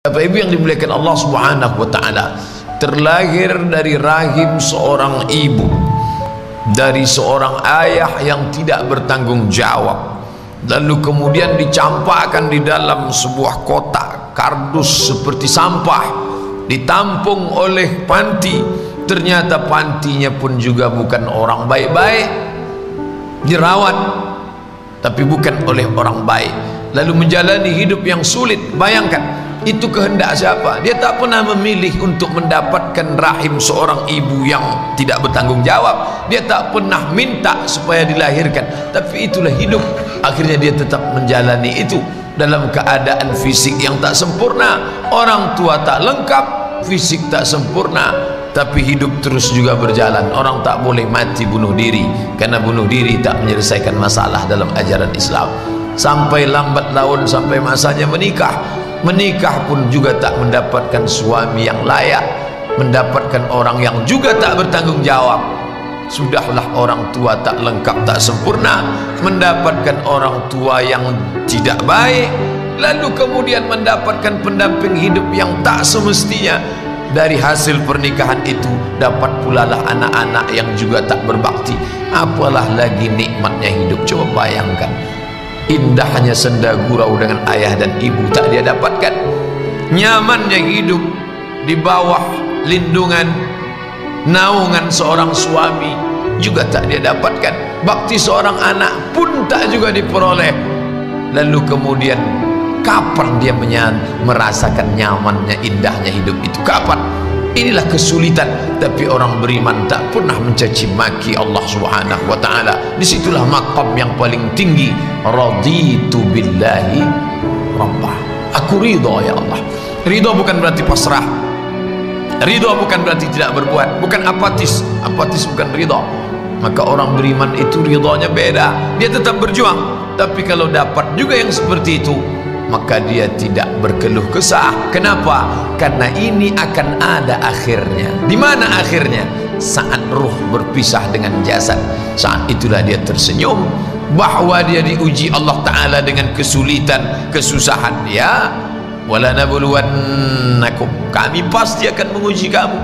Bapak Ibu yang dimuliakan Allah Subhanahu wa taala, terlahir dari rahim seorang ibu, dari seorang ayah yang tidak bertanggung jawab, lalu kemudian dicampakkan di dalam sebuah kotak kardus seperti sampah, ditampung oleh panti. Ternyata pantinya pun juga bukan orang baik-baik, dirawat tapi bukan oleh orang baik, lalu menjalani hidup yang sulit. Bayangkan, itu kehendak siapa? Dia tak pernah memilih untuk mendapatkan rahim seorang ibu yang tidak bertanggung jawab. Dia tak pernah minta supaya dilahirkan, tapi itulah hidup. Akhirnya dia tetap menjalani itu dalam keadaan fisik yang tak sempurna. Orang tua tak lengkap, fisik tak sempurna, tapi hidup terus juga berjalan. Orang tak boleh mati bunuh diri, karena bunuh diri tak menyelesaikan masalah dalam ajaran Islam. Sampai lambat laun, sampai masanya menikah. Menikah pun juga tak mendapatkan suami yang layak, mendapatkan orang yang juga tak bertanggung jawab. Sudahlah orang tua tak lengkap, tak sempurna, mendapatkan orang tua yang tidak baik, lalu kemudian mendapatkan pendamping hidup yang tak semestinya. Dari hasil pernikahan itu dapat pula lah anak-anak yang juga tak berbakti. Apalah lagi nikmatnya hidup. Coba bayangkan, indahnya senda gurau dengan ayah dan ibu tak dia dapatkan. Nyamannya hidup di bawah lindungan, naungan seorang suami juga tak dia dapatkan. Bakti seorang anak pun tak juga diperoleh. Lalu kemudian kapan dia merasakan nyamannya, indahnya hidup itu? Kapan? Inilah kesulitan. Tapi orang beriman tak pernah mencaci maki Allah Subhanahu wa taala. Disitulah maqam yang paling tinggi. Raditu billahi rabbah. Aku ridha ya Allah. Ridha bukan berarti pasrah. Ridha bukan berarti tidak berbuat. Bukan apatis. Apatis bukan ridha. Maka orang beriman itu ridhanya beda. Dia tetap berjuang. Tapi kalau dapat juga yang seperti itu, maka dia tidak berkeluh kesah. Kenapa? Karena ini akan ada akhirnya. Di mana akhirnya? Saat ruh berpisah dengan jasad. Saat itulah dia tersenyum bahwa dia diuji Allah Ta'ala dengan kesulitan, kesusahan. Ya, wala nabluwannakum, kami pasti akan menguji kamu,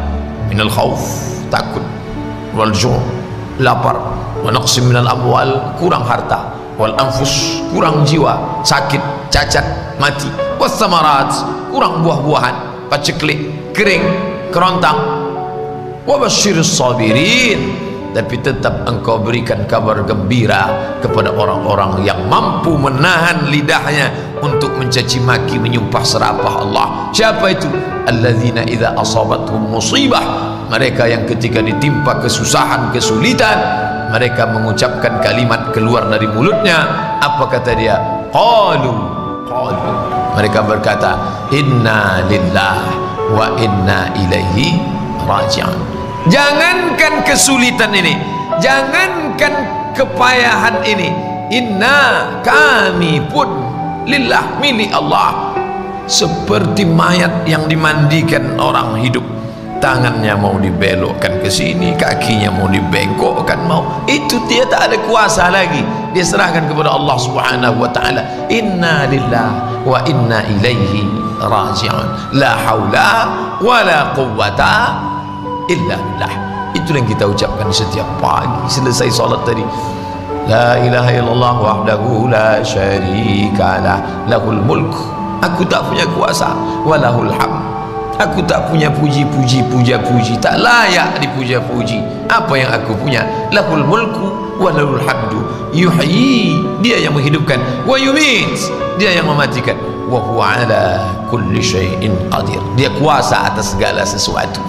minal khauf, takut, wal ju', lapar, wa naqsim minal amwal, kurang harta, wal anfus, kurang jiwa, sakit, cacat, mati, wassamarat, kurang buah-buahan, paceklik, kering, kerontang, wabasyiris sabirin, tapi tetap engkau berikan kabar gembira kepada orang-orang yang mampu menahan lidahnya untuk mencaci maki, menyumpah serapah Allah. Siapa itu? Alladzina idza asabatuhum musibah, mereka yang ketika ditimpa kesusahan, kesulitan, mereka mengucapkan kalimat keluar dari mulutnya. Apa kata dia? Qalu, mereka berkata, inna lillah wa inna ilaihi raji'un. Jangankan kesulitan ini, jangankan kepayahan ini, inna, kami pun lillah, milik Allah. Seperti mayat yang dimandikan orang hidup, tangannya mau dibelokkan ke sini, kakinya mau dibengkokkan, mau itu dia tak ada kuasa lagi. Dia serahkan kepada Allah Subhanahu wa taala. Inna lillah wa inna ilaihi raji'un. La haula wa la quwwata illa billah. Itu yang kita ucapkan setiap pagi selesai salat tadi. La ilaha illallah wahdahu la syarikalah, lahul mulk, aku tak punya kuasa, walahul hamd, aku tak punya puji-puji, puja-puji, tak layak dipuja-puji. Apa yang aku punya? Lahul mulku wa lahul hamdu, yuhyi, dia yang menghidupkan, wa yumit, dia yang mematikan, wa huwa ala kulli syai'in qadir, dia kuasa atas segala sesuatu.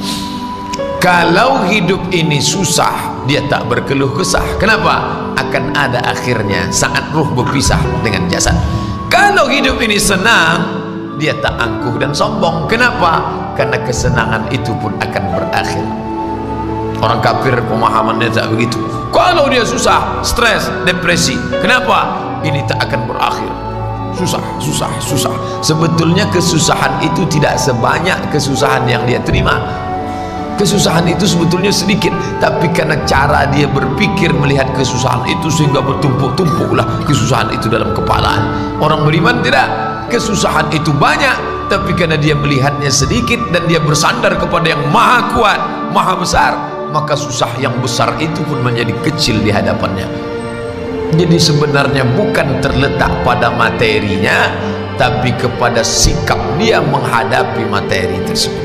Kalau hidup ini susah, dia tak berkeluh kesah. Kenapa? Akan ada akhirnya saat ruh berpisah dengan jasad. Kalau hidup ini senang, dia tak angkuh dan sombong. Kenapa? Karena kesenangan itu pun akan berakhir. Orang kafir pemahamannya tak begitu. Kalau dia susah, stres, depresi, kenapa? Ini tak akan berakhir. Susah, susah, susah. Sebetulnya kesusahan itu tidak sebanyak kesusahan yang dia terima. Kesusahan itu sebetulnya sedikit, tapi karena cara dia berpikir melihat kesusahan itu sehingga bertumpuk-tumpuklah kesusahan itu dalam kepala. Orang beriman tidak, kesusahan itu banyak, tapi karena dia melihatnya sedikit dan dia bersandar kepada yang maha kuat, maha besar, maka susah yang besar itu pun menjadi kecil di hadapannya. Jadi sebenarnya bukan terletak pada materinya, tapi kepada sikap dia menghadapi materi tersebut.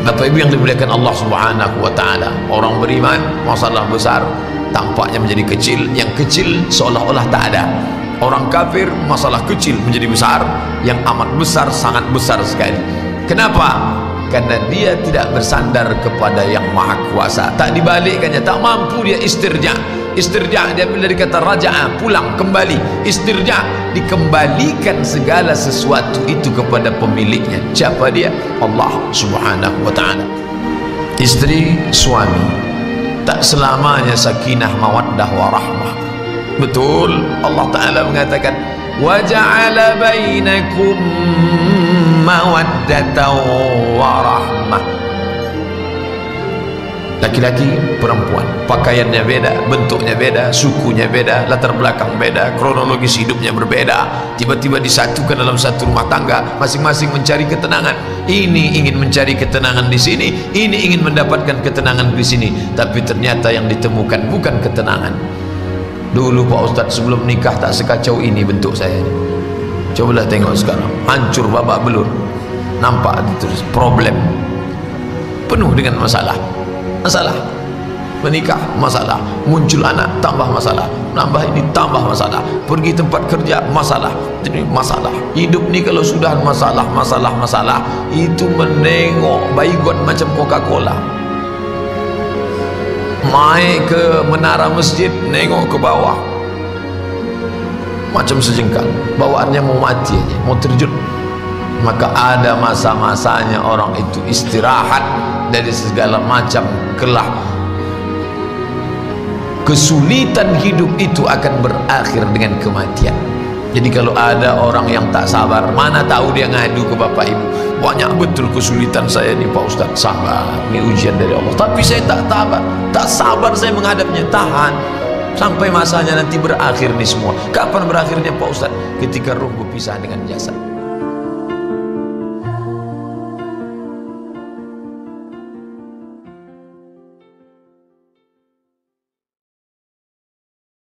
Bapak Ibu yang dimuliakan Allah Subhanahu wa taala, orang beriman masalah besar tampaknya menjadi kecil, yang kecil seolah-olah tak ada. Orang kafir masalah kecil menjadi besar, yang amat besar sangat besar sekali. Kenapa? Karena dia tidak bersandar kepada yang maha kuasa, tak dibalikkannya, tak mampu dia istirja. Istirja diambil dari kata raja'a, pulang, kembali. Istirja, dikembalikan segala sesuatu itu kepada pemiliknya. Siapa dia? Allah Subhanahu wa ta'ala. Istri, suami, tak selamanya sakinah, mawaddah, warahmah. Betul, Allah Ta'ala mengatakan wa ja'ala bainakum mawaddatan warahmah. Laki-laki, perempuan, pakaiannya beda, bentuknya beda, sukunya beda, latar belakang beda, kronologis hidupnya berbeda, tiba-tiba disatukan dalam satu rumah tangga, masing-masing mencari ketenangan. Ini ingin mencari ketenangan di sini, ini ingin mendapatkan ketenangan di sini, tapi ternyata yang ditemukan bukan ketenangan. Dulu Pak Ustadz sebelum nikah tak sekacau ini bentuk saya ini. Cobalah tengok sekarang, hancur babak belur. Nampak terus problem, penuh dengan masalah. Masalah menikah, masalah muncul anak, tambah masalah, nambah ini, tambah masalah, pergi tempat kerja, masalah, jadi masalah. Hidup ni kalau sudah masalah itu menengok baygot macam Coca-Cola. Naik ke menara masjid, nengok ke bawah macam sejengkal, bawaannya mau mati aja, mau terjun. Maka ada masa-masanya orang itu istirahat dari segala macam kelah. Kesulitan hidup itu akan berakhir dengan kematian. Jadi kalau ada orang yang tak sabar, mana tahu dia ngadu ke Bapak Ibu, banyak betul kesulitan saya ni Pak Ustaz. Sabar, ini ujian dari Allah, tapi saya tak sabar saya menghadapnya. Tahan sampai masanya nanti berakhir ni semua. Kapan berakhirnya Pak Ustaz? Ketika ruh berpisah dengan jasad.